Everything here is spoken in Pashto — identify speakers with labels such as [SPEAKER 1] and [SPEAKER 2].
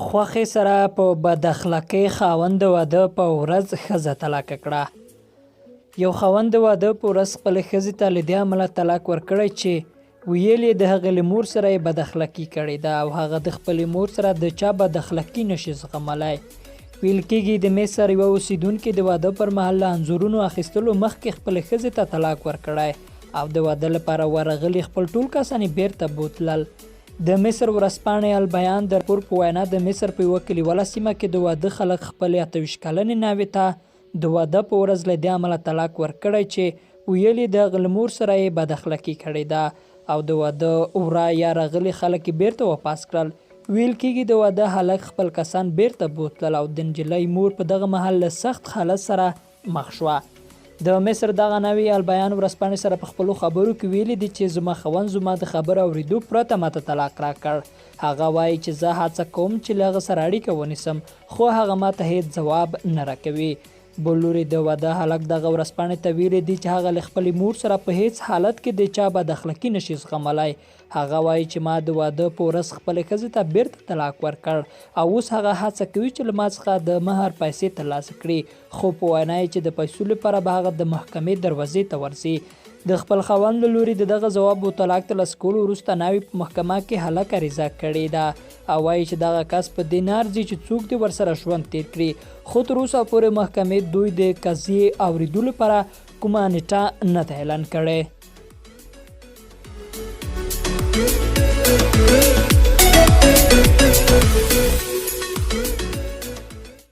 [SPEAKER 1] خوښې سره په بد اخلاقۍ خاوند د واده په ورځ ښځه طلاقه کړه. یو خاوند د واده په ورځ خپلې ښځې ته له دې امله طلاق ورکړی چې ویل یې د هغې له مور سره یې بد اخلاقي کړې ده او هغه د خپلې مور سره د چا بد اخلاقي نشي زغملی. ویل کېږي د مصر یوه اوسیدونکي د واده پر مهال له انځورونو اخیستلو مخکې خپلې ښځې ته طلاق ورکړی او د واده لپاره ورغلي خپل ټول کسان یې بیرته بوتلل. د مصر ورځپاڼې البیان د راپور په وینا د مصر په یوه کلیواله سیمه کې د واده خلک خپلې 28 کلنې ناوې ته د واده په ورځ له دې امله طلاق ورکړی چې ویل یې د هغې له مور سره یې بد اخلاقي کړې ده او د واده وره یا راغلي خلک یې بیرته واپس کړل. ویل کېږي د واده هلک خپل کسان بیرته بوتلل او د نجلۍ مور په دغه مهال له سخت حالت سره مخ شوه. د مصر دغه ناوې البیان ورځپاڼې سره په خپلو خبرو کې ویلي دي چې زما خاوند زما د خبرو اورېدو پرته ماته طلاق راکړ. هغه وایي چې زه هڅه کوم چې له هغه سره اړیکه ونیسم خو هغه ماته هیڅ ځواب نه راکوي. بل لوري د واده هلک دغه ورځپاڼې ته ویلي دي چې هغه له خپلې مور سره په هیڅ حالت کې د چا بد اخلاقي نشي زغملی. هغه وایي چې ما د واده په ورځ خپلې ښځې ته بیرته طلاق ورکړ او اوس هغه هڅه کوي چې له ما څخه د مهر پیسې ترلاسه کړي خو په وینا یې چې د پیسو لپاره به هغه د محکمې دروازې ته ورځي. د خپل خاوند له لوري د دغه ځواب او طلاق ترلاسه کولو وروسته ناوې په محکمه کې هلک عریضه کړې ده او وایي چې دغه کس په دې نه ارزي چې څوک دې ورسره ژوند تیر کړي خو تر اوسه پورې محکمې دوی د قضیې اورېدو لپاره کومه نیټه نه ده اعلان کړې.